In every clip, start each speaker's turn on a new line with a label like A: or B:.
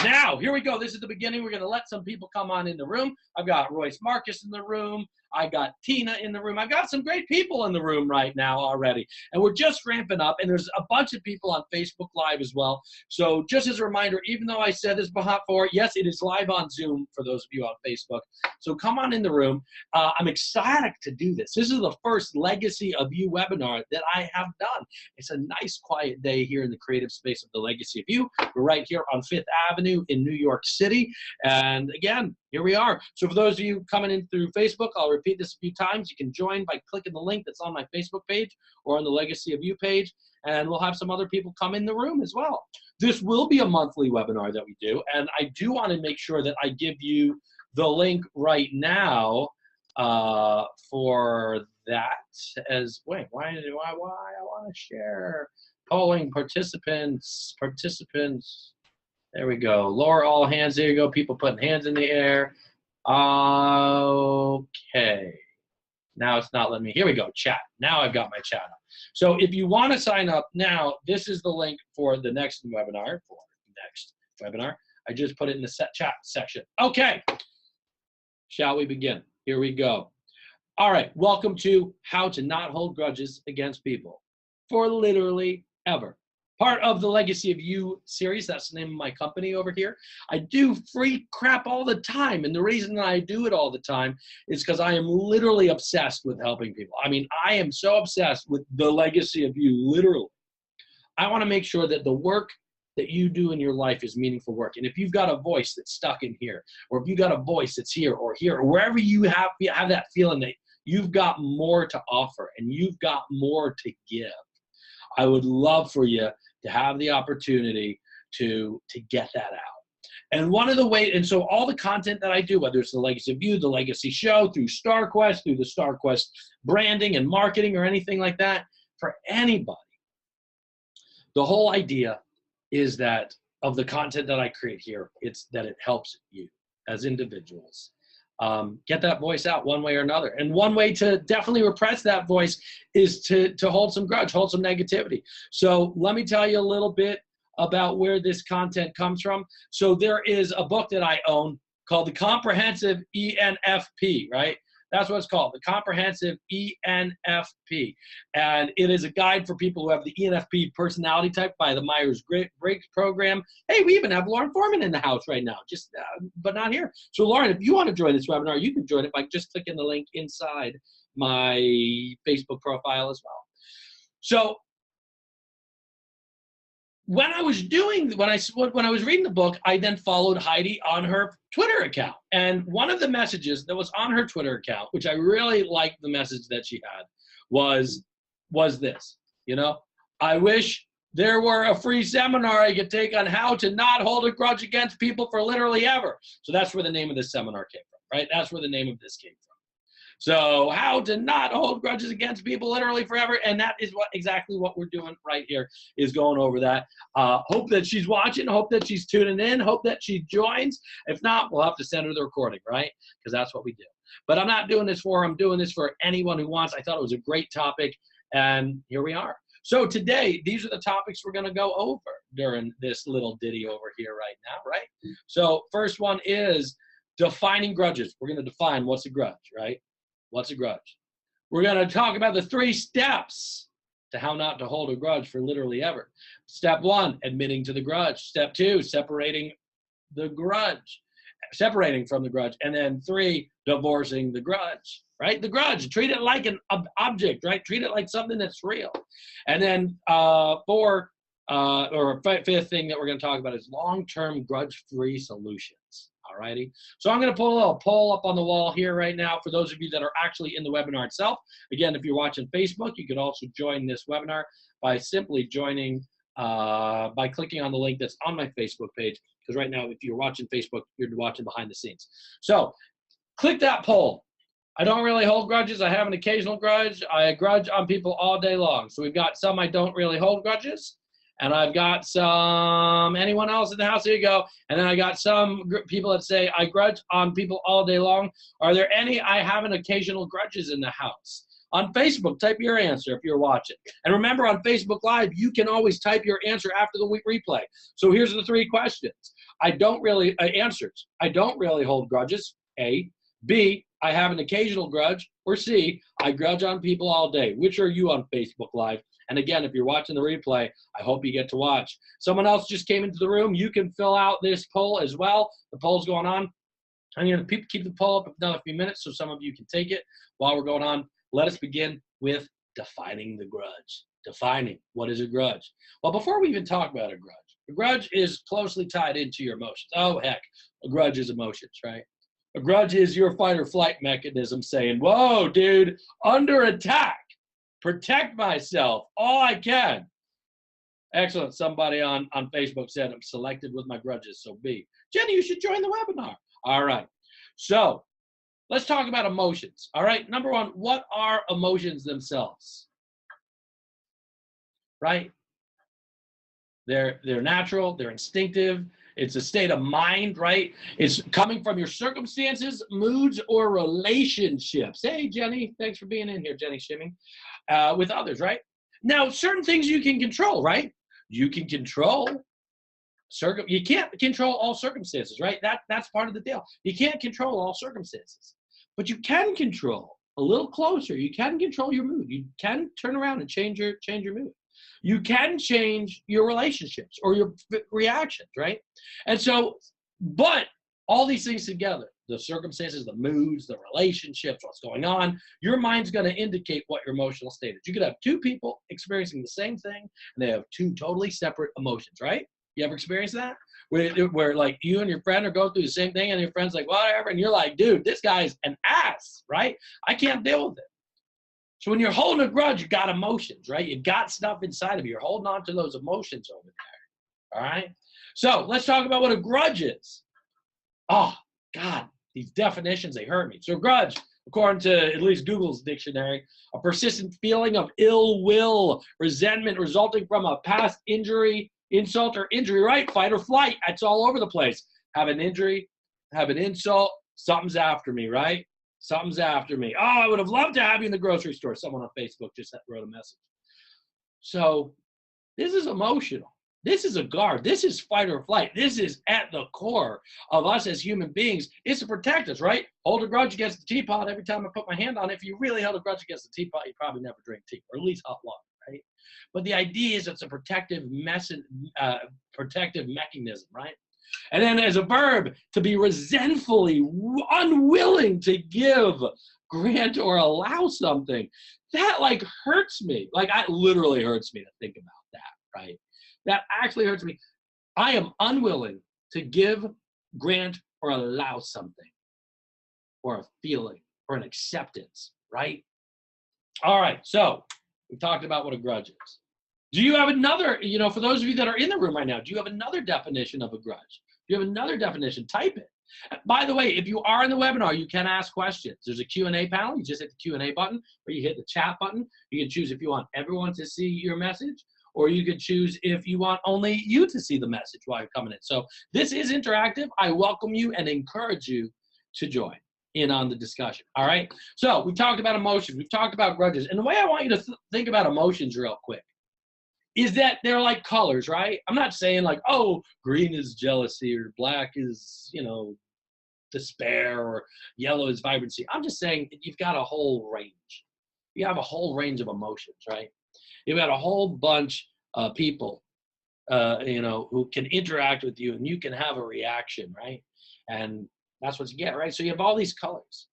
A: Now, here we go. This is the beginning. We're going to let some people come on in the room. I've got Royce Marcus in the room. I got Tina in the room. I've got some great people in the room right now already. And we're just ramping up. And there's a bunch of people on Facebook Live as well. So just as a reminder, even though I said this before, yes, it is live on Zoom for those of you on Facebook. So come on in the room. I'm excited to do this. This is the first Legacy of You webinar that I have done. It's a nice quiet day here in the creative space of the Legacy of You. We're right here on 5th Avenue in New York City. And again, here we are. So for those of you coming in through Facebook, I'll repeat this a few times. You can join by clicking the link that's on my Facebook page or on the Legacy of You page, and we'll have some other people come in the room as well. This will be a monthly webinar that we do, and I do want to make sure that I give you the link right now for that as, wait, why I want to share polling participants. There we go. Laura, all hands. There you go. People putting hands in the air. Okay. Now it's not letting me. Here we go. Chat. Now I've got my chat up. So if you want to sign up now, this is the link for the next webinar. I just put it in the chat section. Okay. Shall we begin? Here we go. All right. Welcome to How to Not Hold Grudges Against People for Literally Ever. Part of the Legacy of You series. That's the name of my company over here. I do free crap all the time. And the reason that I do it all the time is because I am literally obsessed with helping people. I mean, I am so obsessed with the Legacy of You, literally. I want to make sure that the work that you do in your life is meaningful work. And if you've got a voice that's stuck in here, or if you've got a voice that's here, or wherever you have that feeling that you've got more to offer and you've got more to give, I would love for you to have the opportunity to get that out. And one of the ways, and so all the content that I do, whether it's the Legacy of You, the Legacy Show, through StarQuest, through the StarQuest branding and marketing or anything like that, for anybody, the whole idea is that of the content that I create here, it's that it helps you as individuals get that voice out one way or another. And one way to definitely repress that voice is to hold some grudge, hold some negativity. So let me tell you a little bit about where this content comes from. So there is a book that I own called The Comprehensive ENFP, right? That's what it's called, The Comprehensive ENFP. And it is a guide for people who have the ENFP personality type by the Myers-Briggs program. Hey, we even have Lauren Foreman in the house right now, just but not here. So Lauren, if you want to join this webinar, you can join it by just clicking the link inside my Facebook profile as well. So when I was reading the book, I then followed Heidi on her Twitter account. And one of the messages that was on her Twitter account, which I really liked the message that she had, was this, you know, I wish there were a free seminar I could take on how to not hold a grudge against people for literally ever. So that's where the name of this seminar came from, right? That's where the name of this came from. So how to not hold grudges against people literally forever. And that is exactly what we're doing right here, is going over that. Hope that she's watching, hope that she's tuning in, hope that she joins. If not, we'll have to send her the recording, right? Because that's what we do. But I'm not doing this for her. I'm doing this for anyone who wants. I thought it was a great topic, and here we are. So today, these are the topics we're going to go over during this little ditty over here right now, right? So first one is defining grudges. We're going to define what's a grudge, right? What's a grudge? We're going to talk about the 3 steps to how not to hold a grudge for literally ever. Step 1, admitting to the grudge. Step 2, separating from the grudge. And then 3, divorcing the grudge, right? The grudge, treat it like an object, right? Treat it like something that's real. And then 4, or 5th thing that we're going to talk about is long-term grudge-free solutions. Alrighty, so I'm going to put a little poll up on the wall here right now for those of you that are actually in the webinar itself. Again, if you're watching Facebook, you could also join this webinar by simply joining, by clicking on the link that's on my Facebook page, because right now, if you're watching Facebook, you're watching behind the scenes. So click that poll. I don't really hold grudges. I have an occasional grudge. I grudge on people all day long. So we've got some I don't really hold grudges. And I've got some, anyone else in the house? There you go. And then I got some people that say, I grudge on people all day long. Are there any I have an occasional grudges in the house? On Facebook, type your answer if you're watching. And remember, on Facebook Live, you can always type your answer after the week replay. So here's the 3 questions. I don't really, answers, I don't really hold grudges, A. B, I have an occasional grudge, or C, I grudge on people all day. Which are you on Facebook Live? And again, if you're watching the replay, I hope you get to watch. Someone else just came into the room. You can fill out this poll as well. The poll's going on. I'm going to keep the poll up another few minutes so some of you can take it while we're going on. Let us begin with defining the grudge. Defining what is a grudge. Well, before we even talk about a grudge is closely tied into your emotions. Oh, heck, a grudge is emotions, right? A grudge is your fight or flight mechanism saying, whoa, dude, under attack, protect myself, all I can. Excellent. Somebody on Facebook said I'm selected with my grudges, so B. Jenny, you should join the webinar. All right. So let's talk about emotions. All right. Number one, what are emotions themselves? Right? They're natural, they're instinctive. It's a state of mind, right? It's coming from your circumstances, moods, or relationships. Hey, Jenny, thanks for being in here, Jenny Shimming, with others, right? Now, certain things you can control, right? You can control, you can't control all circumstances, right? That's part of the deal. You can't control all circumstances, but you can control a little closer. You can control your mood. You can turn around and change your mood. You can change your relationships or your reactions, right? And so, but all these things together, the circumstances, the moods, the relationships, what's going on, your mind's going to indicate what your emotional state is. You could have two people experiencing the same thing, and they have two totally separate emotions, right? You ever experienced that? Where like you and your friend are going through the same thing, and your friend's like, whatever, and you're like, dude, this guy's an ass, right? I can't deal with it. So when you're holding a grudge, you got emotions, right? You got stuff inside of you. You're holding on to those emotions over there, all right? So let's talk about what a grudge is. Oh, God, these definitions, they hurt me. So grudge, according to at least Google's dictionary, a persistent feeling of ill will, resentment resulting from a past injury, insult, or injury, right? Fight or flight. That's all over the place. Have an injury, have an insult, something's after me, right? Something's after me. Oh, I would have loved to have you in the grocery store. Someone on Facebook just wrote a message. So this is emotional. This is a guard. This is fight or flight. This is at the core of us as human beings. It's to protect us, right? Hold a grudge against the teapot every time I put my hand on it. If you really held a grudge against the teapot, you probably never drink tea, or at least hot water, right? But the idea is it's a protective mechanism, right? And then as a verb, to be resentfully unwilling to give, grant, or allow something. That like hurts me. Like it literally hurts me to think about that, right? That actually hurts me. I am unwilling to give, grant, or allow something, or a feeling, or an acceptance, right? All right, so we've talked about what a grudge is. Do you have another, for those of you that are in the room right now, do you have another definition of a grudge? Do you have another definition? Type it. By the way, if you are in the webinar, you can ask questions. There's a Q&A panel. You just hit the Q&A button, or you hit the chat button. You can choose if you want everyone to see your message, or you could choose if you want only you to see the message while you're coming in. So this is interactive. I welcome you and encourage you to join in on the discussion, all right? So we've talked about emotions. We've talked about grudges. And the way I want you to think about emotions real quick is that they're like colors, right? I'm not saying like, oh, green is jealousy, or black is, despair, or yellow is vibrancy. I'm just saying you've got a whole range. You have a whole range of emotions, right? You've got a whole bunch of people, who can interact with you, and you can have a reaction, right? And that's what you get, right? So you have all these colors,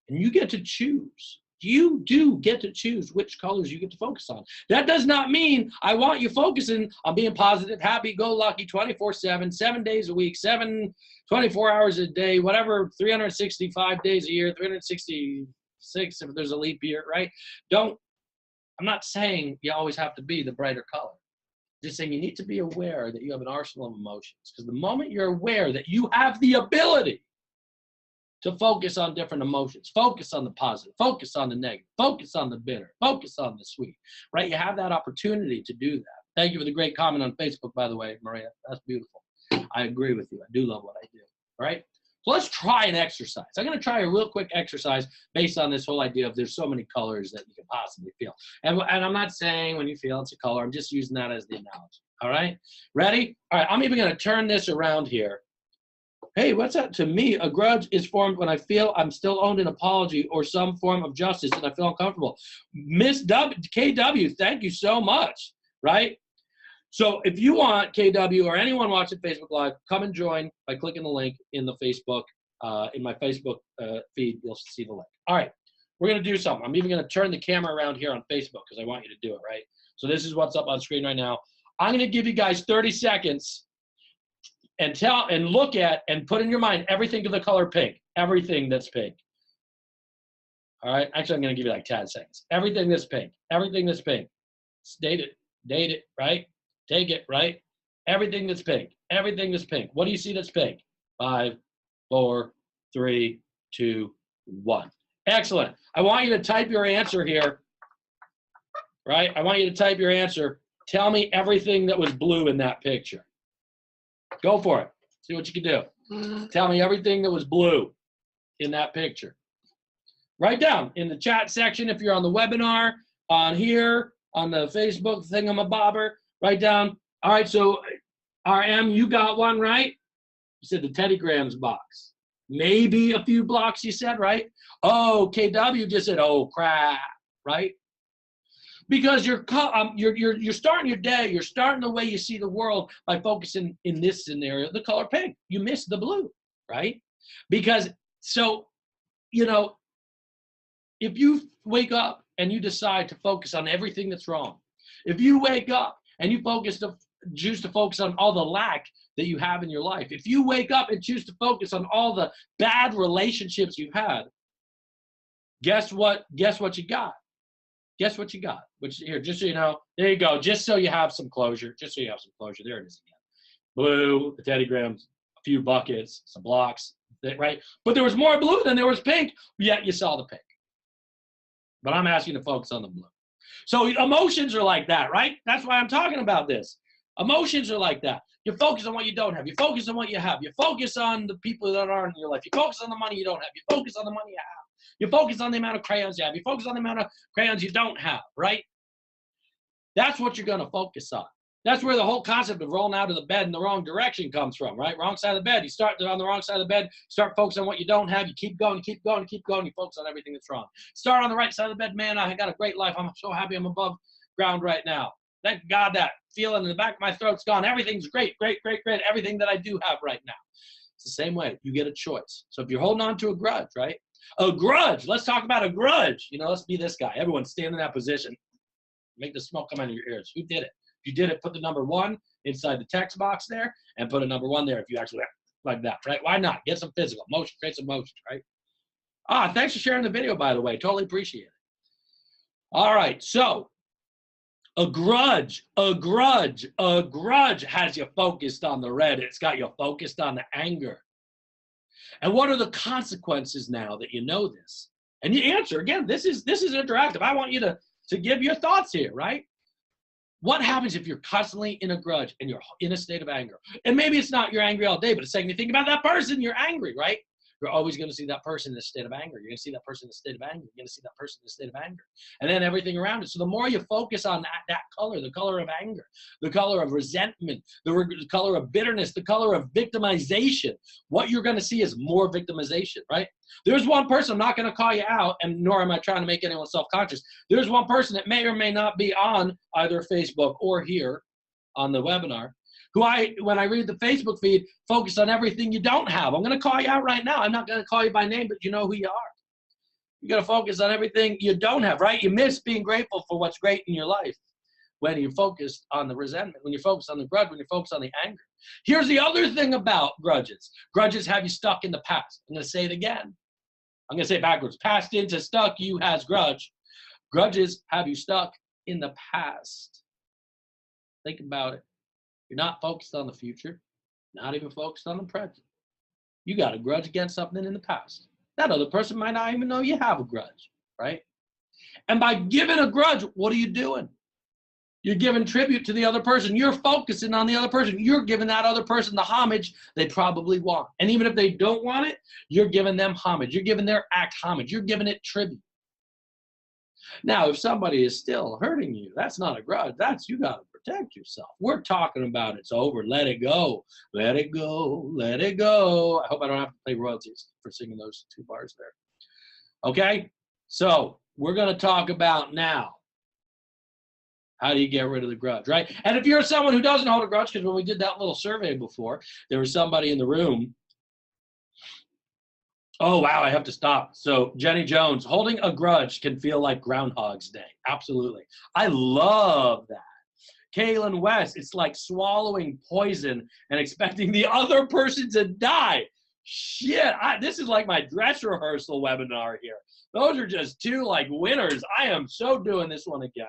A: and you get to choose. You do get to choose which colors you get to focus on. That does not mean I want you focusing on being positive, happy-go-lucky, 24/7, 7 days a week, 24 hours a day, whatever, 365 days a year, 366 if there's a leap year, right? I'm not saying you always have to be the brighter color. I'm just saying you need to be aware that you have an arsenal of emotions. Because the moment you're aware that you have the ability to focus on different emotions, focus on the positive, focus on the negative, focus on the bitter, focus on the sweet, right? You have that opportunity to do that. Thank you for the great comment on Facebook, by the way, Maria. That's beautiful. I agree with you. I do love what I do, all right? So let's try an exercise. I'm going to try a real quick exercise based on this whole idea of there's so many colors that you can possibly feel. And I'm not saying when you feel it's a color. I'm just using that as the analogy. All right, ready? All right, I'm even going to turn this around here. Hey, what's that? To me, a grudge is formed when I feel I'm still owed an apology or some form of justice and I feel uncomfortable. Miss KW, thank you so much, right? So if you want, KW, or anyone watching Facebook Live, come and join by clicking the link in the Facebook, in my Facebook feed. You'll see the link. All right, we're going to do something. I'm even going to turn the camera around here on Facebook because I want you to do it, right? So this is what's up on screen right now. I'm going to give you guys 30 seconds and look at and put in your mind everything to the color pink, everything that's pink. All right, actually, I'm going to give you like 10 seconds. Everything that's pink, everything that's pink. Date it, right? Take it, right? Everything that's pink, everything that's pink. What do you see that's pink? 5, 4, 3, 2, 1. Excellent. I want you to type your answer here, right? I want you to type your answer. Tell me everything that was blue in that picture. Go for it. See what you can do. Tell me everything that was blue in that picture. Write down in the chat section if you're on the webinar, on here, on the Facebook thingamabobber. Write down. All right, so RM, you got one, right? You said the Teddy Grahams box. Maybe a few blocks, you said, right? Oh, KW just said, oh, crap, right? Because you're starting your day, you're starting the way you see the world by focusing in this scenario, the color pink. You missed the blue, right? Because, so, you know, if you wake up and you decide to focus on everything that's wrong, if you wake up and you choose to focus on all the lack that you have in your life, if you wake up and choose to focus on all the bad relationships you've had, guess what you got? Guess what you got? Which here, just so you know, there you go. Just so you have some closure. Just so you have some closure. There it is again. Blue, the Teddy Grahams, a few buckets, some blocks, right? But there was more blue than there was pink, yet you saw the pink. But I'm asking you to focus on the blue. So emotions are like that, right? That's why I'm talking about this. Emotions are like that. You focus on what you don't have. You focus on what you have. You focus on the people that aren't in your life. You focus on the money you don't have. You focus on the money you have. You focus on the amount of crayons you have. You focus on the amount of crayons you don't have, right? That's what you're going to focus on. That's where the whole concept of rolling out of the bed in the wrong direction comes from, right? Wrong side of the bed. You start on the wrong side of the bed, start focusing on what you don't have. You keep going, keep going, keep going. You focus on everything that's wrong. Start on the right side of the bed. Man, I got a great life. I'm so happy I'm above ground right now. Thank God that feeling in the back of my throat's gone. Everything's great, great, great, great. Everything that I do have right now. It's the same way. You get a choice. So if you're holding on to a grudge, right? A grudge. Let's talk about a grudge. You know, let's be this guy. Everyone stand in that position. Make the smoke come out of your ears. Who did it? If you did it, put the number 1 inside the text box there and put a number 1 there if you actually like that, right? Why not? Get some physical motion, create some motion, right? Thanks for sharing the video, by the way. Totally appreciate it. All right, so a grudge has you focused on the red. It's got you focused on the anger. And what are the consequences now that you know this? And you answer. Again, this is interactive. I want you to give your thoughts here, right? What happens if you're constantly in a grudge and you're in a state of anger? And maybe it's not you're angry all day, but it's saying you think about that person, you're angry, right? You're always going to see that person in a state of anger. You're going to see that person in a state of anger. You're going to see that person in a state of anger. And then everything around it. So the more you focus on that color, the color of anger, the color of resentment, the color of bitterness, the color of victimization, what you're going to see is more victimization, right? There's one person, I'm not going to call you out, and nor am I trying to make anyone self-conscious. There's one person that may or may not be on either Facebook or here on the webinar, who when I read the Facebook feed, focus on everything you don't have. I'm going to call you out right now. I'm not going to call you by name, but you know who you are. You got to focus on everything you don't have, right? You miss being grateful for what's great in your life when you're focused on the resentment, when you're focused on the grudge, when you're focused on the anger. Here's the other thing about grudges. Grudges have you stuck in the past. I'm going to say it again. I'm going to say it backwards. Past into stuck, you has grudge. Grudges have you stuck in the past. Think about it. You're not focused on the future, not even focused on the present. You got a grudge against something in the past. That other person might not even know you have a grudge, right? And by giving a grudge, what are you doing? You're giving tribute to the other person. You're focusing on the other person. You're giving that other person the homage they probably want. And even if they don't want it, you're giving them homage. You're giving their act homage. You're giving it tribute. Now, if somebody is still hurting you, that's not a grudge. That's you got to protect yourself. We're talking about it's over. Let it go. Let it go. Let it go. I hope I don't have to pay royalties for singing those 2 bars there. Okay? So we're going to talk about now, how do you get rid of the grudge, right? And if you're someone who doesn't hold a grudge, because when we did that little survey before, there was somebody in the room. Oh, wow, I have to stop. So Jenny Jones, holding a grudge can feel like Groundhog's Day. Absolutely. I love that. Kaylin West, it's like swallowing poison and expecting the other person to die. Shit, this is like my dress rehearsal webinar here. Those are just 2 like winners. I am so doing this one again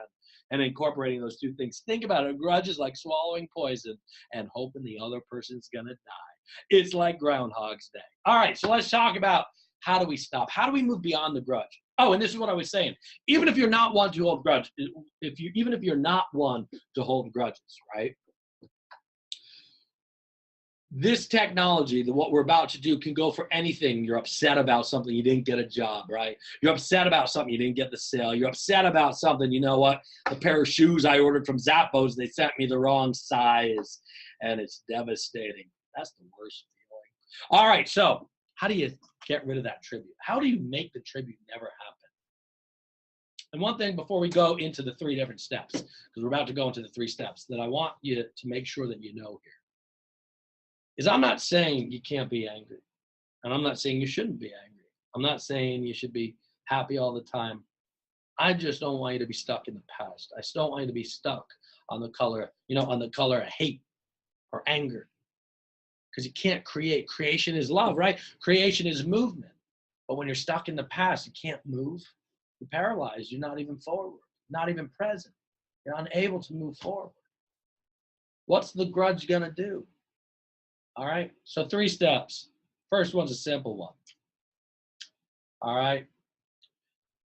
A: and incorporating those 2 things. Think about it. A grudge is like swallowing poison and hoping the other person's going to die. It's like Groundhog's Day. All right, so let's talk about how do we stop? How do we move beyond the grudge? Oh, and this is what I was saying. Even if you're not one to hold grudge, even if you're not one to hold grudges, right? This technology, what we're about to do, can go for anything. You're upset about something, you didn't get a job, right? You're upset about something, you didn't get the sale. You're upset about something, you know what? The pair of shoes I ordered from Zappos, they sent me the wrong size, and it's devastating. That's the worst feeling. All right, so how do you get rid of that tribute? How do you make the tribute never happen? And one thing before we go into the 3 different steps, because we're about to go into the 3 steps that I want you to make sure that you know here, is I'm not saying you can't be angry. And I'm not saying you shouldn't be angry. I'm not saying you should be happy all the time. I just don't want you to be stuck in the past. I still don't want you to be stuck on the color, on the color of hate or anger. Because you can't create. Creation is love, right? Creation is movement. But when you're stuck in the past, you can't move. You're paralyzed. You're not even forward, not even present. You're unable to move forward. What's the grudge going to do? All right, so 3 steps. First one's a simple one. All right.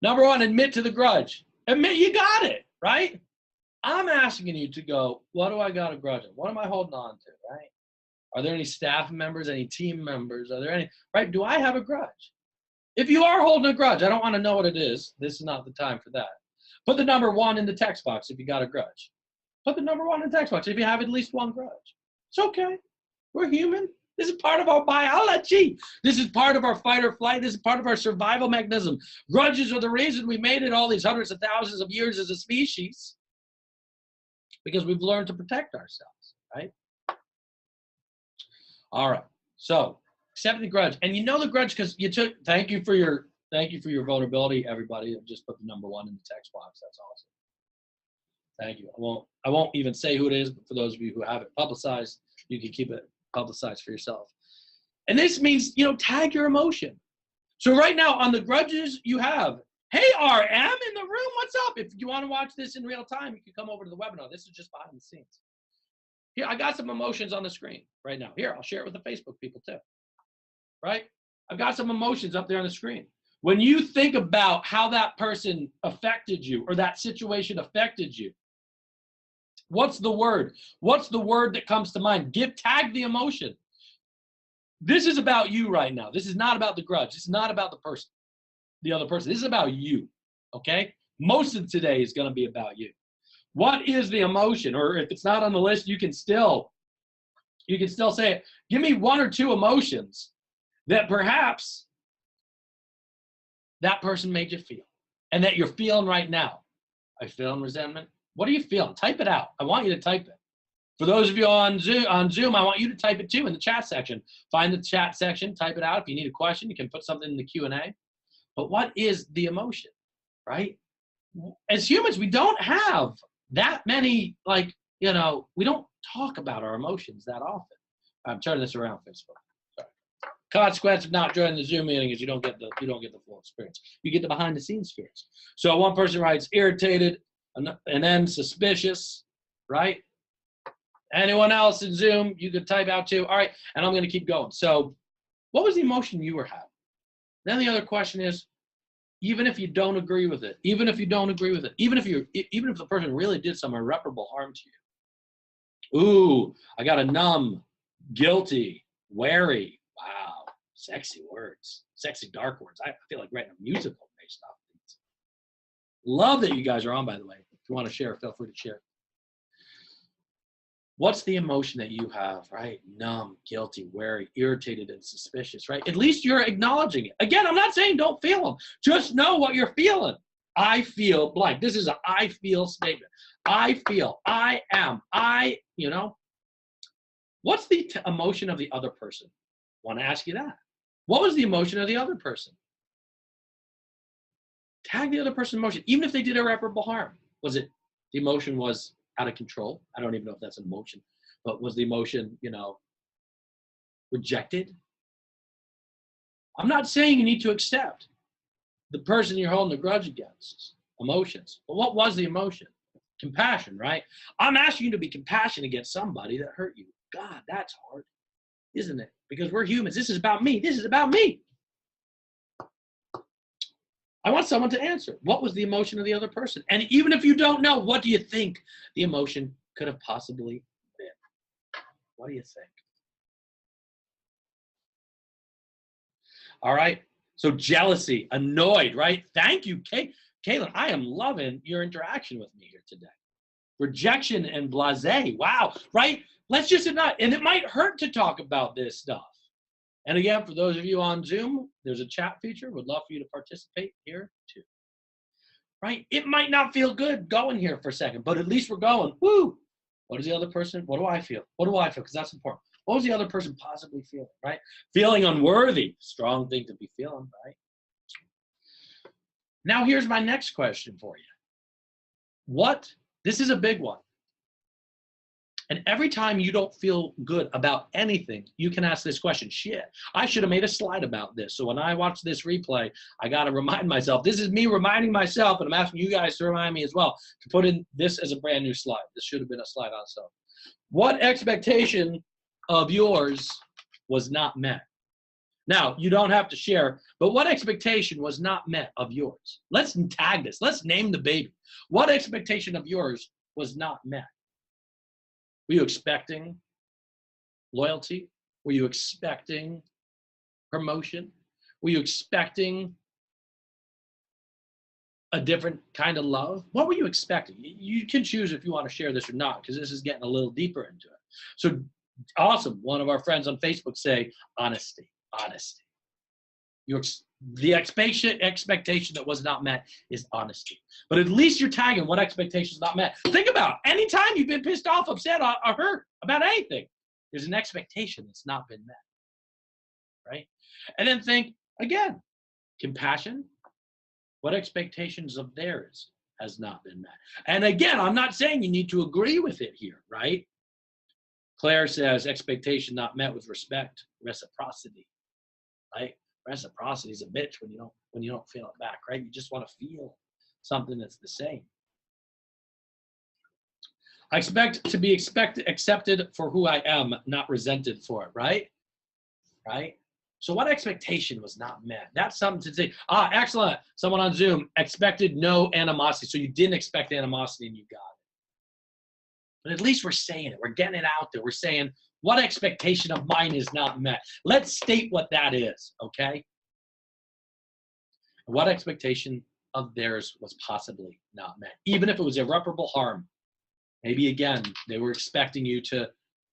A: Number 1, admit to the grudge. Admit you got it, right? I'm asking you to go, what do I got a grudge? What am I holding on to, right? Are there any staff members, any team members? Are there any, right? Do I have a grudge? If you are holding a grudge, I don't want to know what it is. This is not the time for that. Put the number 1 in the text box if you got a grudge. Put the number 1 in the text box if you have at least 1 grudge. It's okay. We're human. This is part of our biology. This is part of our fight or flight. This is part of our survival mechanism. Grudges are the reason we made it all these hundreds of thousands of years as a species, because we've learned to protect ourselves, right? All right. So accept the grudge, and you know the grudge because you took. Thank you for your vulnerability, everybody. Just put the number 1 in the text box. That's awesome. Thank you. I won't even say who it is, but for those of you who have it publicized, you can keep it publicized for yourself. And this means, tag your emotion. So right now on the grudges you have, hey, RM in the room, what's up? If you want to watch this in real time, you can come over to the webinar. This is just behind the scenes. Here, I got some emotions on the screen right now. Here, I'll share it with the Facebook people too, right? I've got some emotions up there on the screen. When you think about how that person affected you or that situation affected you, what's the word? What's the word that comes to mind? Tag the emotion. This is about you right now. This is not about the grudge. It's not about the other person. This is about you, okay? Most of today is going to be about you. What is the emotion? Or if it's not on the list, you can still say it. Give me 1 or 2 emotions that perhaps that person made you feel and that you're feeling right now. Are you feeling resentment? What are you feeling? Type it out. I want you to type it. For those of you on Zoom, I want you to type it too in the chat section. Find the chat section, type it out. If you need a question, you can put something in the Q&A. But what is the emotion, right? As humans, we don't have that many, we don't talk about our emotions that often. I'm turning this around, Facebook. Sorry. Consequence of not joining the Zoom meeting is you don't get the full experience. You get the behind the scenes experience. So one person writes irritated, and then suspicious, right? Anyone else in Zoom, you could type out too. All right, and I'm going to keep going. So what was the emotion you were having? Then the other question is, even if you don't agree with it, even if the person really did some irreparable harm to you. Ooh, I got a numb, guilty, wary. Wow, sexy words, sexy dark words. I feel like writing a musical based off of these. Love that you guys are on, by the way. If you want to share, feel free to share. What's the emotion that you have, right? Numb, guilty, wary, irritated, and suspicious, right? At least you're acknowledging it. Again, I'm not saying don't feel them. Just know what you're feeling. I feel blank. This is a I feel statement. I feel, I am, What's the emotion of the other person? Want to ask you that. What was the emotion of the other person? Tag the other person's emotion, even if they did irreparable harm. Was it the emotion was out of control? I don't even know if that's an emotion, but was the emotion, rejected? I'm not saying you need to accept the person you're holding a grudge against, emotions. But what was the emotion? Compassion, right? I'm asking you to be compassionate against somebody that hurt you. God, that's hard, isn't it? Because we're humans. This is about me. This is about me. I want someone to answer. What was the emotion of the other person? And even if you don't know, what do you think the emotion could have possibly been? What do you think? All right. So jealousy, annoyed, right? Thank you, Caitlin. I am loving your interaction with me here today. Rejection and blasé. Wow, right? Let's just not, and it might hurt to talk about this stuff. And again, for those of you on Zoom, there's a chat feature. Would love for you to participate here too. Right? It might not feel good going here for a second, but at least we're going. Woo! What is the other person? What do I feel? What do I feel? Because that's important. What was the other person possibly feeling? Right? Feeling unworthy. Strong thing to be feeling, right? Now here's my next question for you. This is a big one. And every time you don't feel good about anything, you can ask this question. Shit, I should have made a slide about this. So when I watch this replay, I got to remind myself. This is me reminding myself, and I'm asking you guys to remind me as well, to put in this as a brand new slide. This should have been a slide on itself. What expectation of yours was not met? Now, you don't have to share, but what expectation was not met of yours? Let's tag this. Let's name the baby. What expectation of yours was not met? Were you expecting loyalty? Were you expecting promotion? Were you expecting a different kind of love? What were you expecting? You can choose if you want to share this or not, because this is getting a little deeper into it. So awesome. One of our friends on Facebook say, honesty. The expectation that was not met is honesty. But at least you're tagging what expectation is not met. Think about it. Anytime you've been pissed off, upset, or hurt about anything, there's an expectation that's not been met, right? And then think, again, compassion. What expectations of theirs has not been met? And again, I'm not saying you need to agree with it here, right? Claire says expectation not met with respect, reciprocity, right? Reciprocity is a bitch when you don't feel it back, right? You just want to feel something that's the same. I expect to be accepted for who I am, not resented for it, right? Right? So what expectation was not met? That's something to say. Excellent. Someone on Zoom expected no animosity. So you didn't expect animosity and you got it. But at least we're saying it. We're getting it out there. We're saying, what expectation of mine is not met? Let's state what that is, okay? What expectation of theirs was possibly not met, even if it was irreparable harm. Maybe, again, they were expecting you to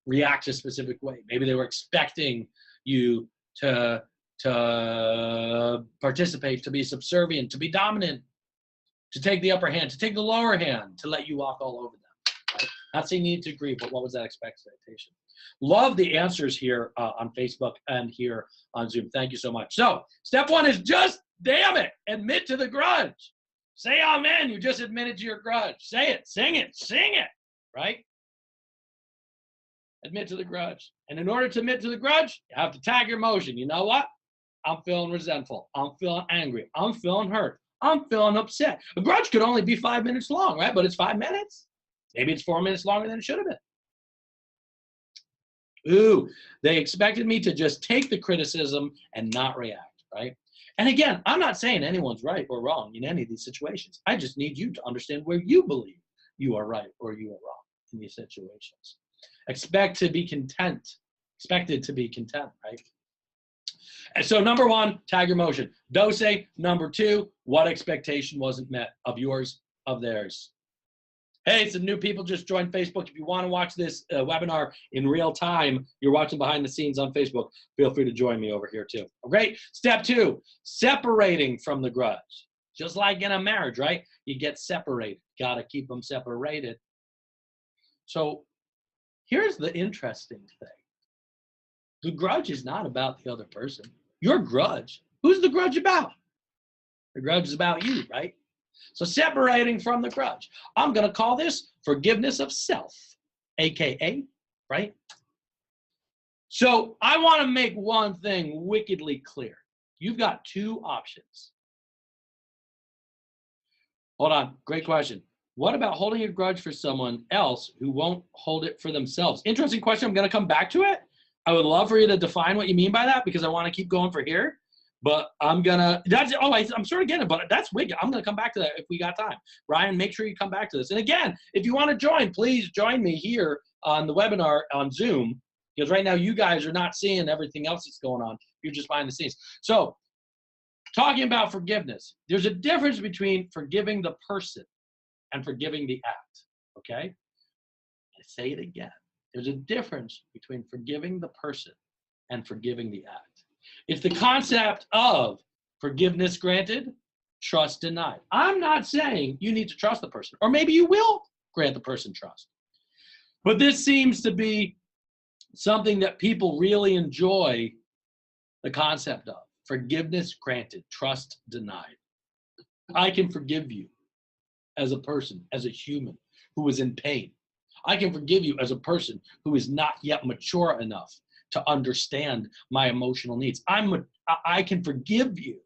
A: react a specific way. Maybe they were expecting you to participate, to be subservient, to be dominant, to take the upper hand, to take the lower hand, to let you walk all over them. Right? Not saying you need to agree, but what was that expectation? Love the answers here on Facebook and here on Zoom. Thank you so much. So step one is just, damn it, admit to the grudge. Say amen, you just admitted to your grudge. Say it, sing it, right? Admit to the grudge. And in order to admit to the grudge, you have to tag your emotion. You know what? I'm feeling resentful. I'm feeling angry. I'm feeling hurt. I'm feeling upset. A grudge could only be 5 minutes long, right? But it's 5 minutes. Maybe it's 4 minutes longer than it should have been. Ooh, they expected me to just take the criticism and not react, right? And again, I'm not saying anyone's right or wrong in any of these situations. I just need you to understand where you believe you are right or you are wrong in these situations. Expected to be content, right? And so number one, tag your emotion. Dose. Number two, what expectation wasn't met of yours, of theirs? Hey, some new people just joined Facebook. If you want to watch this webinar in real time, you're watching behind the scenes on Facebook, feel free to join me over here too. Okay, step 2, separating from the grudge. Just like in a marriage, right? You get separated. Got to keep them separated. So here's the interesting thing. The grudge is not about the other person. Your grudge, who's the grudge about? The grudge is about you, right? So separating from the grudge. I'm going to call this forgiveness of self, AKA, right? So I want to make one thing wickedly clear. You've got 2 options. Hold on, great question. What about holding a grudge for someone else who won't hold it for themselves? Interesting question. I'm going to come back to it. I would love for you to define what you mean by that because I want to keep going for here. But I'm gonna, I'm sort of getting it, but that's wicked. I'm gonna come back to that if we got time. Ryan, make sure you come back to this. And again, if you want to join, please join me here on the webinar on Zoom, because right now you guys are not seeing everything else that's going on. You're just behind the scenes. So talking about forgiveness, there's a difference between forgiving the person and forgiving the act, okay? I say it again. There's a difference between forgiving the person and forgiving the act. It's the concept of forgiveness granted, trust denied. I'm not saying you need to trust the person, or maybe you will grant the person trust. But this seems to be something that people really enjoy the concept of. Forgiveness granted, trust denied. I can forgive you as a person, as a human who is in pain. I can forgive you as a person who is not yet mature enough to understand my emotional needs. I can forgive you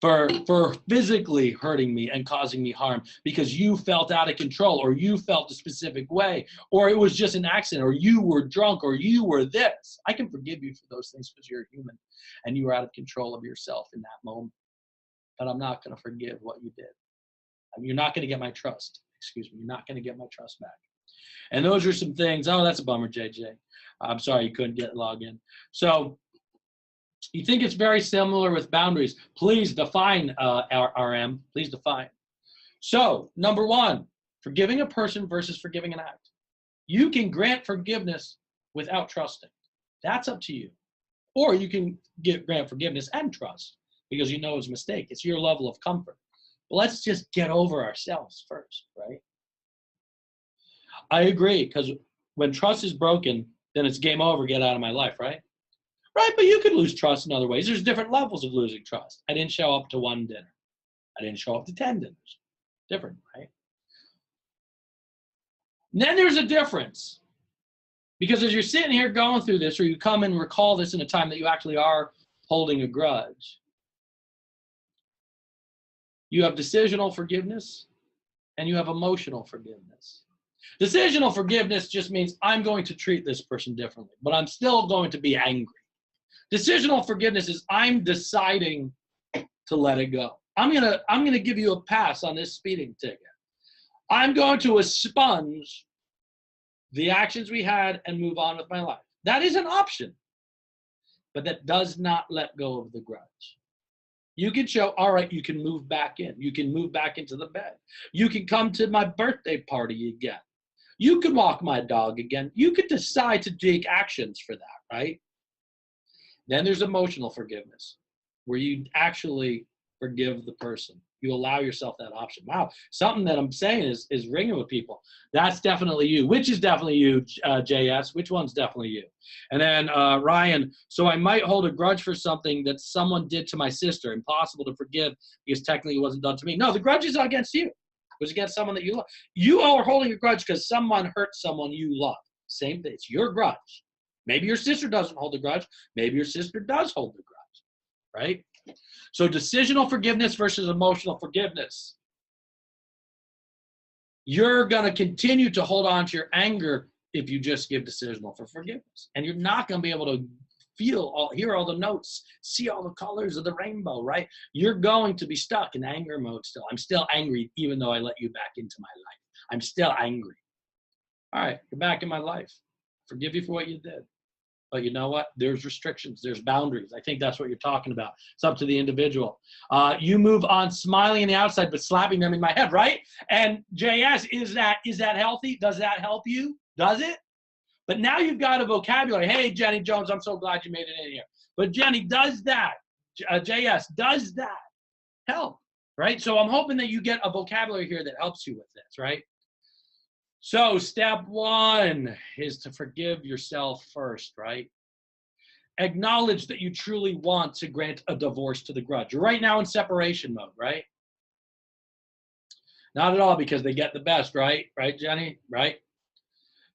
A: for physically hurting me and causing me harm because you felt out of control, or you felt a specific way, or it was just an accident, or you were drunk, or you were this. I can forgive you for those things because you're human and you were out of control of yourself in that moment. But I'm not going to forgive what you did. You're not going to get my trust. Excuse me. You're not going to get my trust back. And those are some things. Oh, that's a bummer, JJ. I'm sorry you couldn't get logged in. So you think it's very similar with boundaries. Please define RM. Please define. So number 1, forgiving a person versus forgiving an act. You can grant forgiveness without trusting. That's up to you. Or you can grant forgiveness and trust because you know it's a mistake. It's your level of comfort. But let's just get over ourselves first, right? I agree, because when trust is broken, then it's game over, get out of my life, right? Right, but you could lose trust in other ways. There's different levels of losing trust. I didn't show up to 1 dinner. I didn't show up to 10 dinners. Different, right? And then there's a difference. Because as you're sitting here going through this, or you come and recall this in a time that you actually are holding a grudge, you have decisional forgiveness and you have emotional forgiveness. Decisional forgiveness just means I'm going to treat this person differently, but I'm still going to be angry. Decisional forgiveness is I'm deciding to let it go. I'm gonna give you a pass on this speeding ticket. I'm going to expunge the actions we had and move on with my life. That is an option, but that does not let go of the grudge. You can show, all right, you can move back in. You can move back into the bed. You can come to my birthday party again. You could walk my dog again. You could decide to take actions for that, right? Then there's emotional forgiveness, where you actually forgive the person. You allow yourself that option. Wow, something that I'm saying is ringing with people. That's definitely you. Which is definitely you, JS? Which one's definitely you? And then Ryan, so I might hold a grudge for something that someone did to my sister. Impossible to forgive because technically it wasn't done to me. No, the grudge is against you. It was against someone that you love. You are holding a grudge because someone hurt someone you love. Same thing. It's your grudge. Maybe your sister doesn't hold the grudge. Maybe your sister does hold the grudge, right? So decisional forgiveness versus emotional forgiveness. You're going to continue to hold on to your anger if you just give decisional for forgiveness. And you're not going to be able to hear all the notes, see all the colors of the rainbow, right? You're going to be stuck in anger mode still. I'm still angry even though I let you back into my life. I'm still angry. All right, you're back in my life. Forgive you for what you did. But you know what? There's restrictions. There's boundaries. I think that's what you're talking about. It's up to the individual. You move on smiling on the outside, but slapping them in my head, right? And JS, is that healthy? Does that help you? Does it? But now you've got a vocabulary. Hey, Jenny Jones, I'm so glad you made it in here. But Jenny, does that, JS, does that help? Right? So I'm hoping that you get a vocabulary here that helps you with this, right? So step one is to forgive yourself first, right? Acknowledge that you truly want to grant a divorce to the grudge. You're right now in separation mode, right? Not at all, because they get the best, right? Right, Jenny? Right?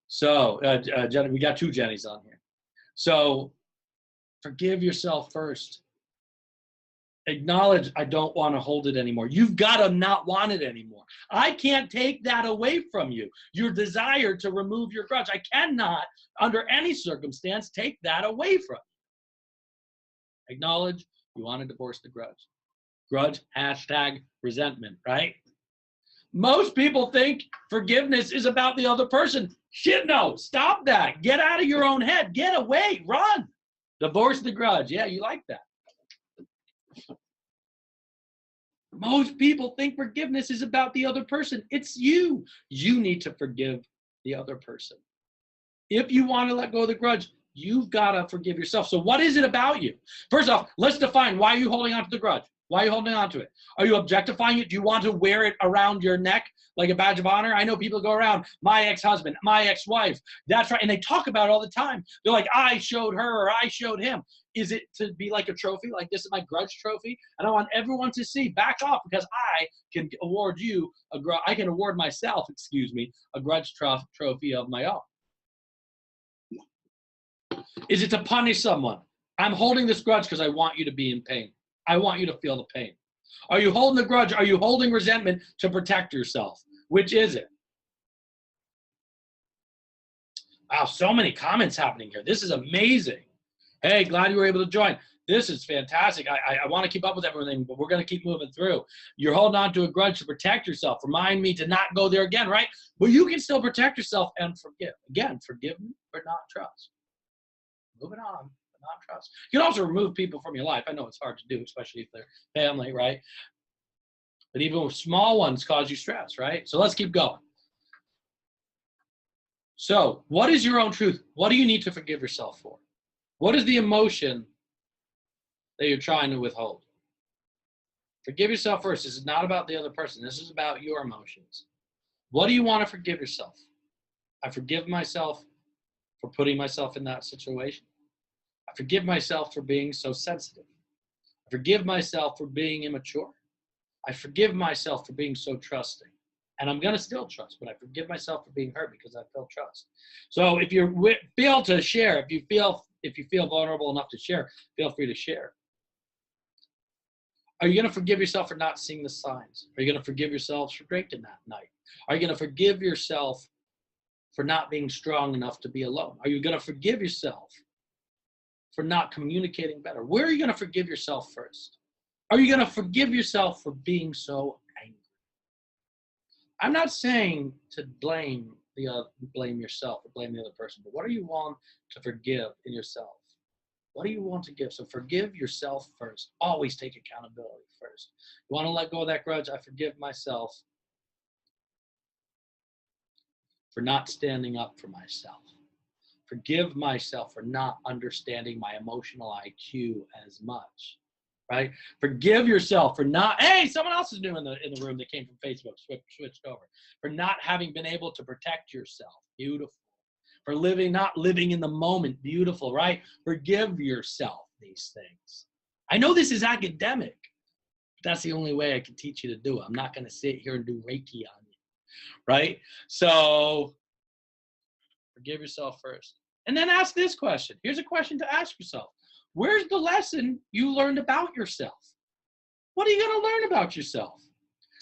A: So, Jenny, we got two Jennys on here. So forgive yourself first. Acknowledge, I don't want to hold it anymore. You've got to not want it anymore. I can't take that away from you. Your desire to remove your grudge. I cannot, under any circumstance, take that away from you. Acknowledge you want to divorce the grudge. Grudge, hashtag resentment, right? Most people think forgiveness is about the other person. Shit, no. Stop that. Get out of your own head. Get away. Run. Divorce the grudge. Yeah, you like that. Most people think forgiveness is about the other person. It's you. You need to forgive the other person. If you want to let go of the grudge, you've got to forgive yourself. So what is it about you? First off, let's define, why are you holding on to the grudge? Why are you holding on to it? Are you objectifying it? Do you want to wear it around your neck like a badge of honor? I know people go around, my ex-husband, my ex-wife. That's right. And they talk about it all the time. They're like, I showed her or I showed him. Is it to be like a trophy? Like, this is my grudge trophy? And I want everyone to see, back off, because I can award you I can award myself, a grudge trophy of my own. Is it to punish someone? I'm holding this grudge because I want you to be in pain. I want you to feel the pain. Are you holding the grudge? Are you holding resentment to protect yourself? Which is it? Wow, so many comments happening here. This is amazing. Hey, glad you were able to join. This is fantastic. I want to keep up with everything, but we're going to keep moving through. You're holding on to a grudge to protect yourself. Remind me to not go there again, right? But you can still protect yourself and forgive. Again, forgive but not trust. Moving on, but not trust. You can also remove people from your life. I know it's hard to do, especially if they're family, right? But even with small ones cause you stress, right? So let's keep going. So what is your own truth? What do you need to forgive yourself for? What is the emotion that you're trying to withhold? Forgive yourself first. This is not about the other person. This is about your emotions. What do you want to forgive yourself? I forgive myself for putting myself in that situation. I forgive myself for being so sensitive. I forgive myself for being immature. I forgive myself for being so trusting. And I'm going to still trust, but I forgive myself for being hurt because I felt trust. So if you feel to share, if you feel vulnerable enough to share, feel free to share. Are you going to forgive yourself for not seeing the signs? Are you going to forgive yourselves for drinking that night? Are you going to forgive yourself for not being strong enough to be alone? Are you going to forgive yourself for not communicating better? Where are you going to forgive yourself first? Are you going to forgive yourself for being so angry? I'm not saying to blame yourself or blame the other person, but what do you want to forgive in yourself? What do you want to give? So forgive yourself first. Always take accountability first. You want to let go of that grudge? I forgive myself for not standing up for myself. Forgive myself for not understanding my emotional IQ as much, right? Forgive yourself for not, hey, someone else is new in the room that came from Facebook, switched over. For not having been able to protect yourself. Beautiful. For not living in the moment. Beautiful, right? Forgive yourself these things. I know this is academic, but that's the only way I can teach you to do it. I'm not going to sit here and do Reiki on you, right? So forgive yourself first. And then ask this question. Here's a question to ask yourself. Where's the lesson you learned about yourself? What are you going to learn about yourself?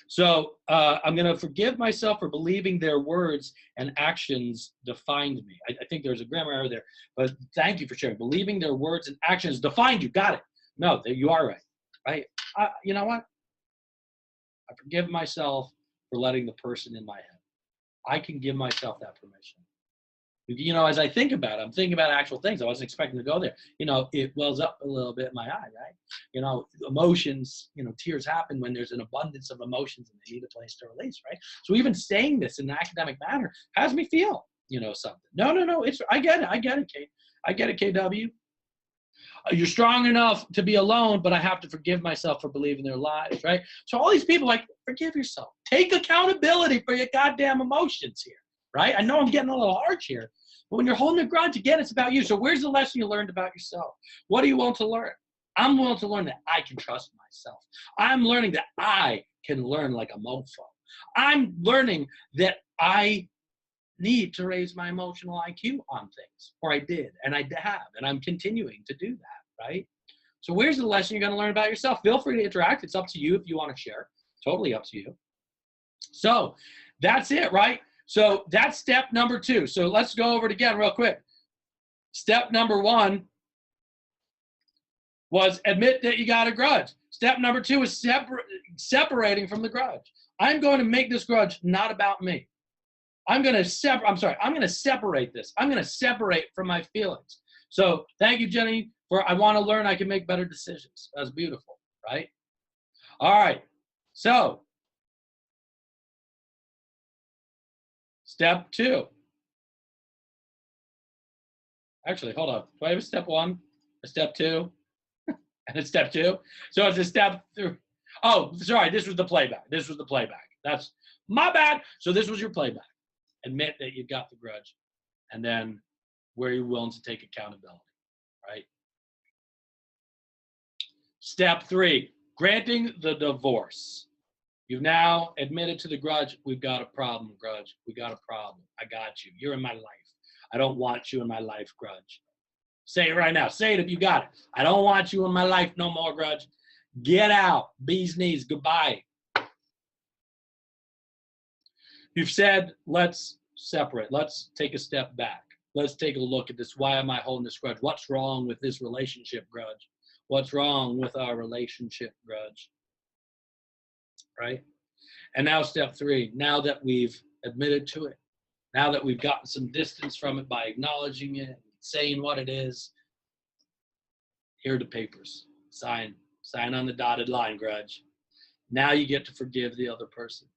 A: So I'm going to forgive myself for believing their words and actions defined me. I think there's a grammar error there, but thank you for sharing. Believing their words and actions defined you. Got it. No, you are right. Right? You know what? I forgive myself for letting the person in my head. I can give myself that permission. You know, as I think about it, I'm thinking about actual things. I wasn't expecting to go there. You know, it wells up a little bit in my eye, right? You know, emotions, you know, tears happen when there's an abundance of emotions and they need a place to release, right? So even saying this in an academic manner has me feel, you know, something. No, I get it, Kate. I get it, KW. You're strong enough to be alone, but I have to forgive myself for believing their lies, right? So all these people, like, forgive yourself. Take accountability for your goddamn emotions here, right? I know I'm getting a little harsh here, but when you're holding a grudge, again, it's about you. So where's the lesson you learned about yourself? What are you willing to learn? I'm willing to learn that I can trust myself. I'm learning that I can learn like a mofo. I'm learning that I need to raise my emotional IQ on things, or I did, and I have, and I'm continuing to do that, right? So where's the lesson you're going to learn about yourself? Feel free to interact. It's up to you if you want to share. Totally up to you. So that's it, right? So that's step number 2. So let's go over it again real quick. Step number 1 was admit that you got a grudge. Step number 2 is separating from the grudge. I'm going to make this grudge not about me. I'm going to separate this. I'm going to separate from my feelings. So thank you, Jenny, for I want to learn I can make better decisions. That's beautiful, right? All right. So step 2. Actually, hold on. Do I have a step 1, a step 2, and a step 2? So it's a step 3. Oh, sorry. This was the playback. That's my bad. So this was your playback. Admit that you've got the grudge, and then where you're willing to take accountability, right? Step 3, granting the divorce. You've now admitted to the grudge. We've got a problem, grudge. We got a problem. I got you. You're in my life. I don't want you in my life, grudge. Say it right now. Say it if you got it. I don't want you in my life no more, grudge. Get out. Bee's knees. Goodbye. You've said, let's separate. Let's take a step back. Let's take a look at this. Why am I holding this grudge? What's wrong with this relationship, grudge? What's wrong with our relationship, grudge? Right? And now step 3, now that we've admitted to it, now that we've gotten some distance from it by acknowledging it, saying what it is, here are the papers. Sign on the dotted line, grudge. Now you get to forgive the other person,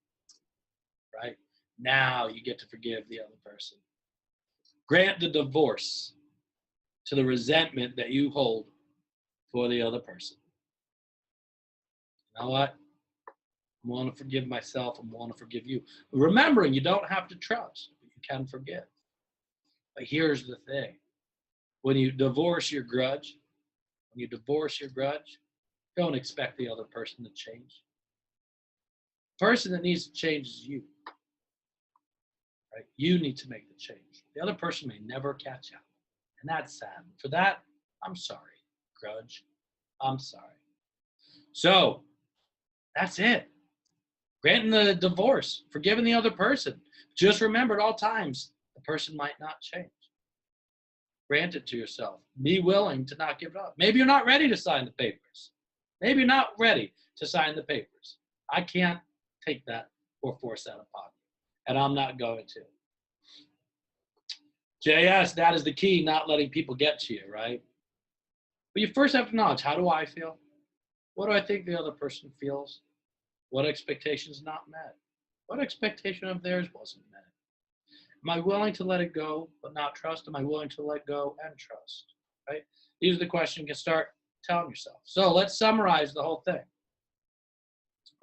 A: right? Now you get to forgive the other person. Grant the divorce to the resentment that you hold for the other person. You know what? I want to forgive myself. I want to forgive you. Remembering you don't have to trust, but you can forgive. But here's the thing. When you divorce your grudge, don't expect the other person to change. The person that needs to change is you. Right? You need to make the change. The other person may never catch up. And that's sad. For that, I'm sorry, grudge. I'm sorry. So that's it. Granting the divorce, forgiving the other person. Just remember at all times, the person might not change. Grant it to yourself. Be willing to not give it up. Maybe you're not ready to sign the papers. Maybe you're not ready to sign the papers. I can't take that or force that upon you. And I'm not going to. JS, that is the key, not letting people get to you, right? But you first have to acknowledge, how do I feel? What do I think the other person feels? What expectations not met? What expectation of theirs wasn't met? Am I willing to let it go but not trust? Am I willing to let go and trust? Right? These are the questions you can start telling yourself. So let's summarize the whole thing.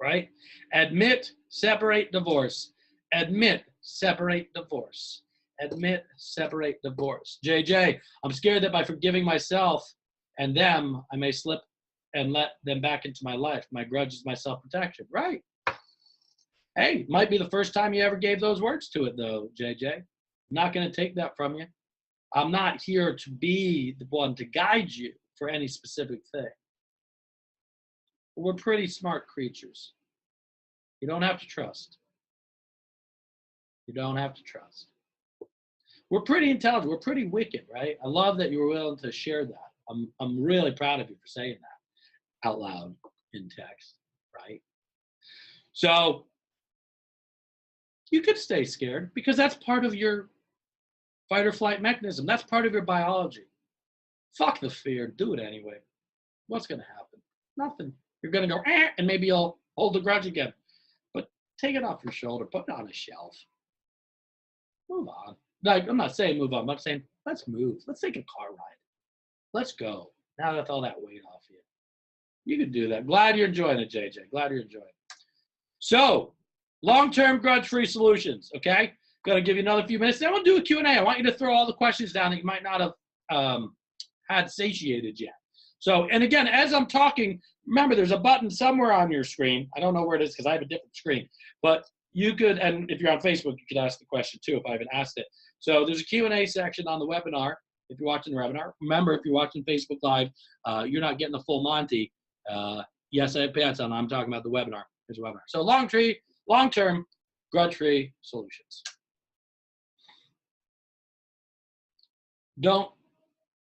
A: Right? Admit, separate, divorce. Admit, separate, divorce. Admit, separate, divorce. JJ, I'm scared that by forgiving myself and them, I may slip and let them back into my life. My grudge is my self-protection. Right. Hey, might be the first time you ever gave those words to it, though, JJ. I'm not going to take that from you. I'm not here to be the one to guide you for any specific thing. But we're pretty smart creatures. You don't have to trust. You don't have to trust. We're pretty intelligent. We're pretty wicked, right? I love that you were willing to share that. I'm really proud of you for saying that out loud in text, right? So you could stay scared because that's part of your Fight or flight mechanism. That's part of your biology. Fuck the fear. Do it anyway. What's going to happen? Nothing. You're going to go, and maybe you'll hold the grudge again. But take it off your shoulder. Put it on a shelf. Move on. Like, I'm not saying move on. I'm saying let's move. Let's take a car ride. Let's go. Now that's all that weight off you. You can do that. Glad you're enjoying it, JJ. Glad you're enjoying it. So, long-term grudge-free solutions, okay? Going to give you another few minutes. Then we'll do a Q&A. I want you to throw all the questions down that you might not have had satiated yet. So, and again, as I'm talking, remember there's a button somewhere on your screen. I don't know where it is because I have a different screen. But you could, and if you're on Facebook, you could ask the question too if I haven't asked it. So there's a Q&A section on the webinar if you're watching the webinar. Remember, if you're watching Facebook Live, you're not getting the full Monty. Yes, I have pants on. I'm talking about the webinar. There's a webinar. So long-term grudge-free solutions. Don't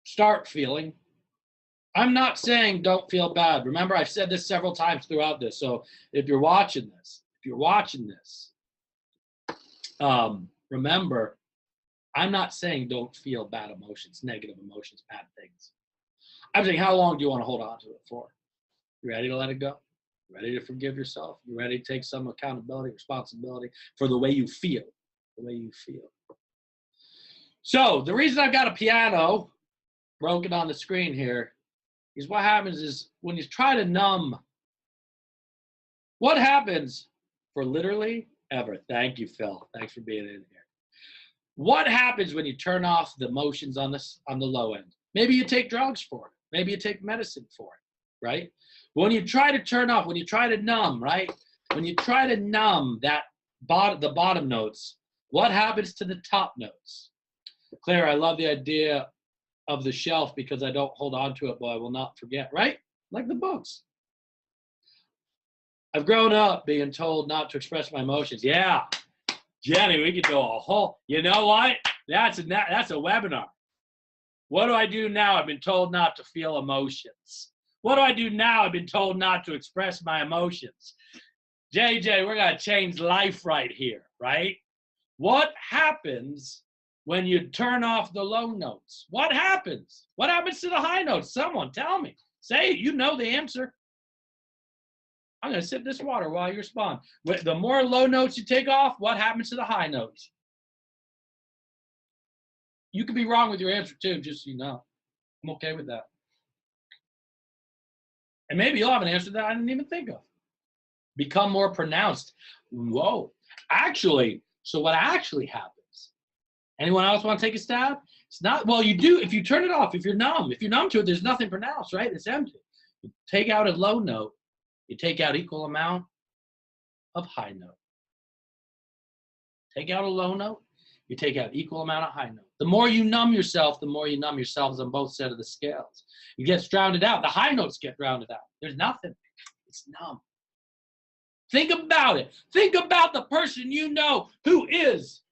A: start feeling. I'm not saying don't feel bad. Remember, I've said this several times throughout this. So if you're watching this, remember, I'm not saying don't feel bad emotions, negative emotions, bad things. I'm saying how long do you want to hold on to it for? You ready to let it go? You ready to forgive yourself? You ready to take some accountability, responsibility for the way you feel, So the reason I've got a piano broken on the screen here is what happens is when you try to numb, what happens for literally ever? Thank you, Phil. Thanks for being in here. What happens when you turn off the emotions on the low end? Maybe you take drugs for it. Maybe you take medicine for it, right? When you try to turn off, when you try to numb, right? When you try to numb the bottom notes, what happens to the top notes? Claire, I love the idea of the shelf because I don't hold on to it, but I will not forget, right? Like the books. I've grown up being told not to express my emotions. Yeah, Jenny, we could go a whole, you know what? That's a webinar. What do I do now? I've been told not to feel emotions. What do I do now? I've been told not to express my emotions. JJ, we're going to change life right here, right? What happens when you turn off the low notes? What happens? What happens to the high notes? Someone tell me. Say it. You know the answer. I'm going to sip this water while you respond. The more low notes you take off, what happens to the high notes? You could be wrong with your answer too, just so you know. I'm okay with that. And maybe you'll have an answer that I didn't even think of. Become more pronounced. Whoa. Actually, so what actually happens? Anyone else want to take a stab? It's not, well, you do if you turn it off, if you're numb. If you're numb to it, there's nothing pronounced, right? It's empty. You take out a low note, you take out equal amount of high note. Take out a low note, you take out equal amount of high note. The more you numb yourself, the more you numb yourselves on both sides of the scales. It gets drowned out. The high notes get drowned out. There's nothing. It's numb. Think about it. Think about the person you know who is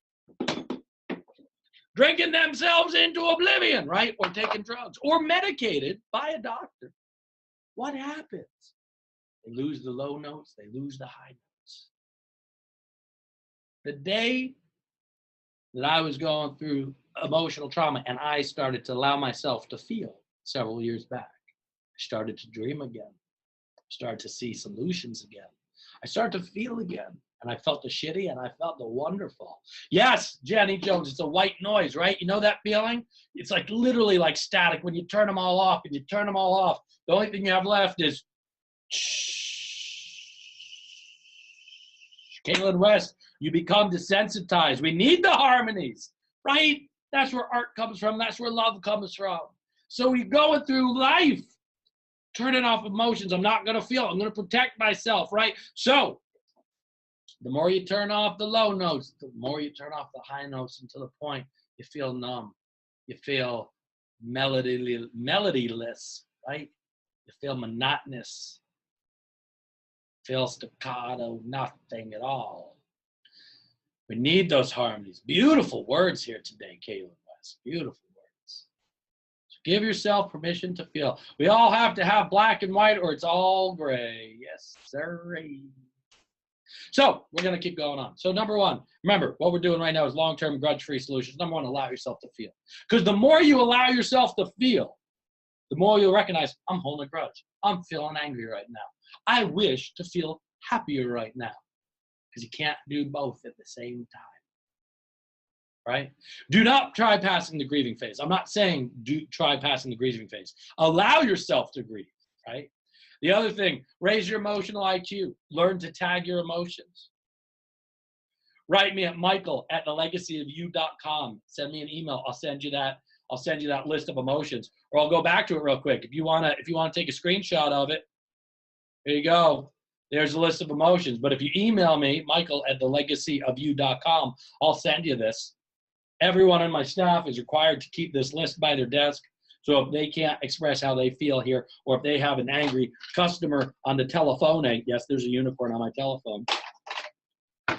A: drinking themselves into oblivion, right? Or taking drugs or medicated by a doctor. What happens? They lose the low notes. They lose the high notes. The day that I was going through emotional trauma and I started to allow myself to feel several years back, I started to dream again. I started to see solutions again. I started to feel again. And I felt the shitty and I felt the wonderful. Yes, Jenny Jones, it's a white noise, right? You know that feeling? It's like literally like static when you turn them all off and you turn them all off. The only thing you have left is Caitlin West, you become desensitized. We need the harmonies, right? That's where art comes from. That's where love comes from. So you're going through life, turning off emotions. I'm not going to feel. I'm going to protect myself, right? So the more you turn off the low notes, the more you turn off the high notes until the point you feel numb. You feel melodyless, right? You feel monotonous. Feel staccato, nothing at all. We need those harmonies. Beautiful words here today, Caitlin West. Beautiful words. So give yourself permission to feel. We all have to have black and white or it's all gray. Yes, sir. So we're going to keep going on. So number one, remember, what we're doing right now is long-term grudge-free solutions. Number one, allow yourself to feel. Because the more you allow yourself to feel, the more you'll recognize, I'm holding a grudge. I'm feeling angry right now. I wish to feel happier right now. Because you can't do both at the same time. Right? Do not try passing the grieving phase. I'm not saying try passing the grieving phase. Allow yourself to grieve, right? The other thing, raise your emotional IQ. Learn to tag your emotions. Write me at michael@thelegacyofyou.com. Send me an email. I'll send you that list of emotions. Or I'll go back to it real quick. If you wanna take a screenshot of it, there you go. There's a list of emotions. But if you email me, michael@thelegacyofyou.com, I'll send you this. Everyone on my staff is required to keep this list by their desk. So if they can't express how they feel here, or if they have an angry customer on the telephone, yes, there's a unicorn on my telephone,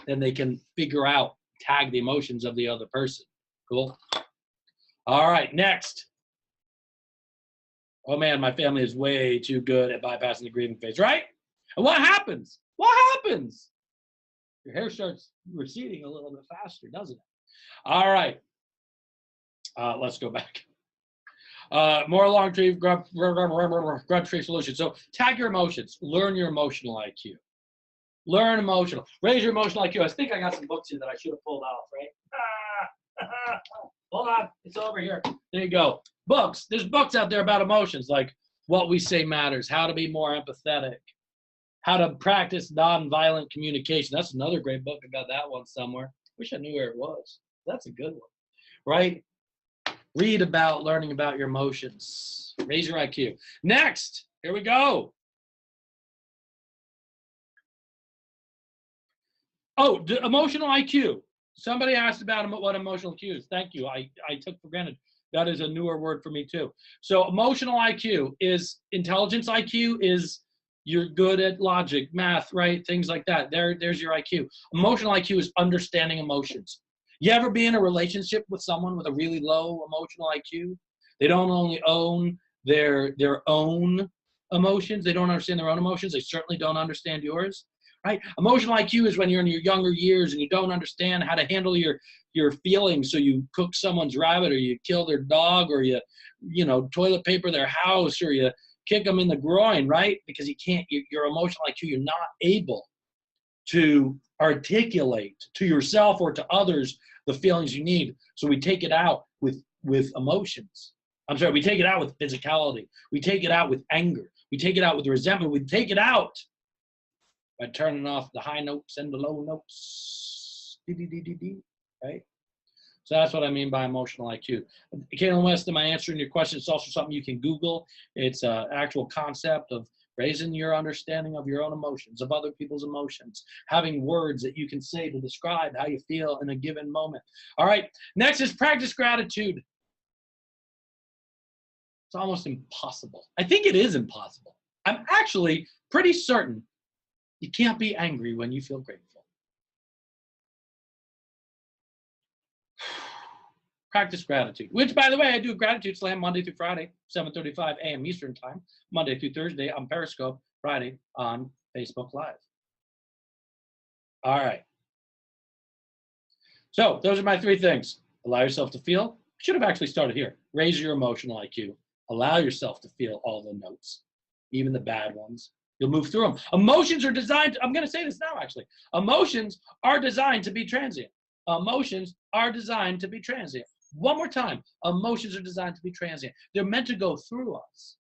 A: then they can tag the emotions of the other person. Cool? All right, next. Oh man, my family is way too good at bypassing the grieving phase, right? And what happens? What happens? Your hair starts receding a little bit faster, doesn't it? All right, let's go back. More long-term grudge-free solutions. So tag your emotions. Learn your emotional IQ. Learn emotional. Raise your emotional IQ. I think I got some books here that I should have pulled off, right? Hold on, it's over here. There you go. Books. There's books out there about emotions, like What We Say Matters, How to Be More Empathetic, How to Practice Nonviolent Communication. That's another great book. I got that one somewhere. Wish I knew where it was. That's a good one, right? Read about learning about your emotions. Raise your IQ. Next, here we go. Oh, emotional IQ. Somebody asked about what emotional IQ is. Thank you. I took for granted. That is a newer word for me too. So emotional IQ is intelligence IQ is you're good at logic, math, right? Things like that. There's your IQ. Emotional IQ is understanding emotions. You ever be in a relationship with someone with a really low emotional IQ? They don't only own their own emotions. They don't understand their own emotions. They certainly don't understand yours, right? Emotional IQ is when you're in your younger years and you don't understand how to handle your feelings. So you cook someone's rabbit, or you kill their dog, or you toilet paper their house, or you kick them in the groin, right? Because you can't, your emotional IQ, you're not able to articulate to yourself or to others the feelings you need. So we take it out with emotions. I'm sorry, we take it out with physicality. We take it out with anger. We take it out with resentment. We take it out by turning off the high notes and the low notes. Right? So that's what I mean by emotional IQ. Caitlin West, am I answering your question? It's also something you can Google. It's an actual concept of raising your understanding of your own emotions, of other people's emotions, having words that you can say to describe how you feel in a given moment. All right, next is practice gratitude. It's almost impossible. I think it is impossible. I'm actually pretty certain you can't be angry when you feel grateful. Practice gratitude, which, by the way, I do a gratitude slam Monday through Friday, 7:35 a.m. Eastern time, Monday through Thursday on Periscope, Friday on Facebook Live. All right. So those are my three things. Allow yourself to feel. I should have actually started here. Raise your emotional IQ. Allow yourself to feel all the notes, even the bad ones. You'll move through them. Emotions are designed, I'm going to say this now, actually. Emotions are designed to be transient. Emotions are designed to be transient. One more time. Emotions are designed to be transient. They're meant to go through us.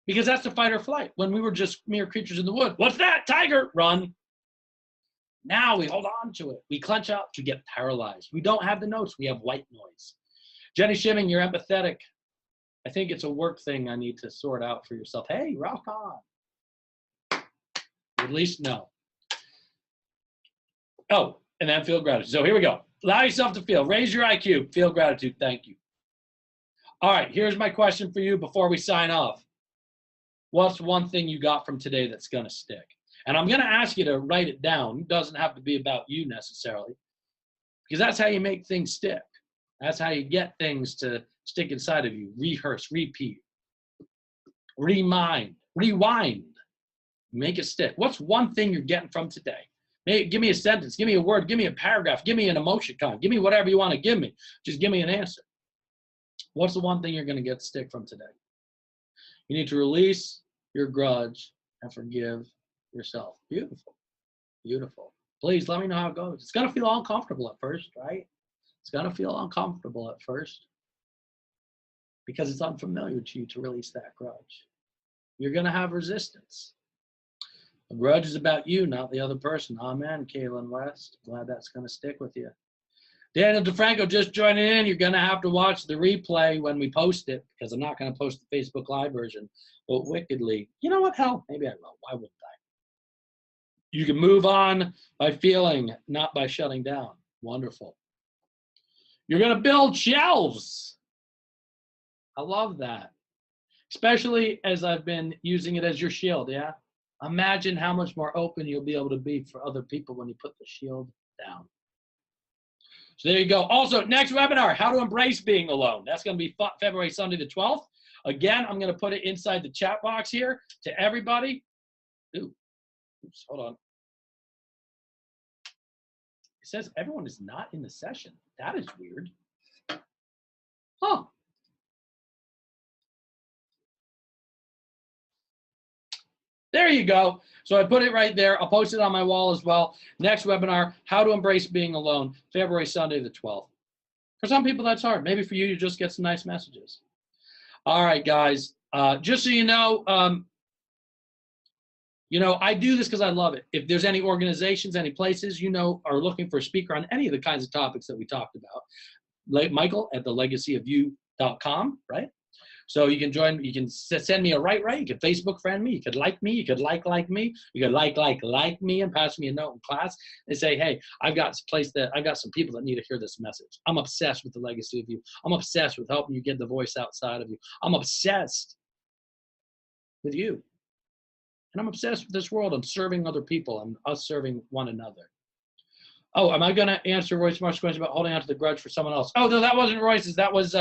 A: Because that's the fight or flight. When we were just mere creatures in the wood. What's that? Tiger! Run. Now we hold on to it. We clench up to get paralyzed. We don't have the notes. We have white noise. Jenny Shimming, you're empathetic. I think it's a work thing I need to sort out for yourself. Hey, rock on. At least no. Oh, and then feel gratitude. So here we go. Allow yourself to feel. Raise your IQ. Feel gratitude. Thank you. All right, here's my question for you before we sign off. What's one thing you got from today that's going to stick? And I'm going to ask you to write it down. It doesn't have to be about you necessarily, because that's how you make things stick. That's how you get things to stick inside of you. Rehearse, repeat, rewind. Make it stick. What's one thing you're getting from today Hey, give me a sentence, give me a word, give me a paragraph, give me an emoticon, give me whatever you want to give me. Just give me an answer. What's the one thing you're going to get stick from today? You need to release your grudge and forgive yourself. Beautiful. Beautiful. Please let me know how it goes. It's going to feel uncomfortable at first, right? It's going to feel uncomfortable at first because it's unfamiliar to you to release that grudge. You're going to have resistance. A grudge is about you, not the other person. Amen, Kaylin West. Glad that's going to stick with you. Daniel DeFranco just joining in. You're going to have to watch the replay when we post it because I'm not going to post the Facebook Live version. But wickedly, you know what? Hell, maybe I will. Why wouldn't I? You can move on by feeling, not by shutting down. Wonderful. You're going to build shelves. I love that. Especially as I've been using it as your shield, yeah? Imagine how much more open you'll be able to be for other people when you put the shield down. So there you go. Also, next webinar, how to embrace being alone. That's going to be February Sunday the 12th. Again, I'm going to put it inside the chat box here to everybody. Oops, hold on. It says everyone is not in the session. That is weird. Huh. There you go. So I put it right there. I'll post it on my wall as well. Next webinar, how to embrace being alone, February Sunday the 12th. For some people, that's hard. Maybe for you, you just get some nice messages. All right, guys. Just so you know, I do this because I love it. If there's any organizations, any places, are looking for a speaker on any of the kinds of topics that we talked about, like Michael at thelegacyofyou.com, right? So you can join, you can send me a right, you can Facebook friend me, you could like me, you could like me, you could like me and pass me a note in class and say, hey, I've got some people that need to hear this message. I'm obsessed with the legacy of you. I'm obsessed with helping you get the voice outside of you. I'm obsessed with you. And I'm obsessed with this world. I'm serving other people and us serving one another. Oh, am I going to answer Royce Marsh's question about holding on to the grudge for someone else? Oh, no, that wasn't Royce's. That was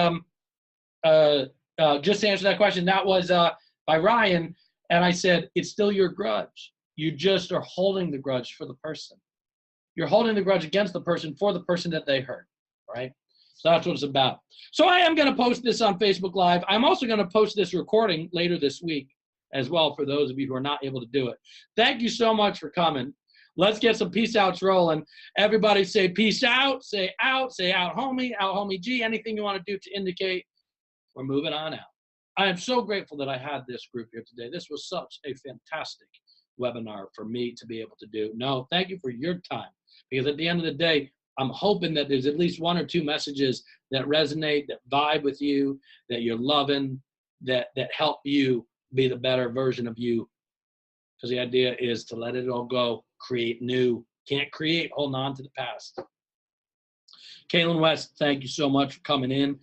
A: just to answer that question, that was by Ryan, and I said, it's still your grudge. You just are holding the grudge for the person. You're holding the grudge against the person for the person that they hurt, right? So that's what it's about. So I am going to post this on Facebook Live. I'm also going to post this recording later this week as well for those of you who are not able to do it. Thank you so much for coming. Let's get some peace outs rolling. Everybody say peace out, say out homie G, anything you want to do to indicate we're moving on out. I am so grateful that I had this group here today. This was such a fantastic webinar for me to be able to do. No, thank you for your time. Because at the end of the day, I'm hoping that there's at least one or two messages that resonate, that vibe with you, that you're loving, that help you be the better version of you. Because the idea is to let it all go, create new. Can't create holding on to the past. Kaylin West, thank you so much for coming in.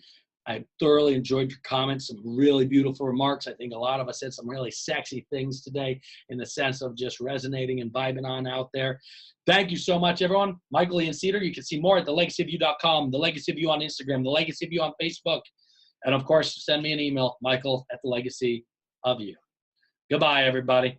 A: I thoroughly enjoyed your comments, some really beautiful remarks. I think a lot of us said some really sexy things today in the sense of just resonating and vibing on out there. Thank you so much, everyone. Michael Ian Cedar. You can see more at thelegacyofyou.com, The Legacy of You on Instagram, The Legacy of You on Facebook. And, of course, send me an email, Michael at thelegacyofyou. Goodbye, everybody.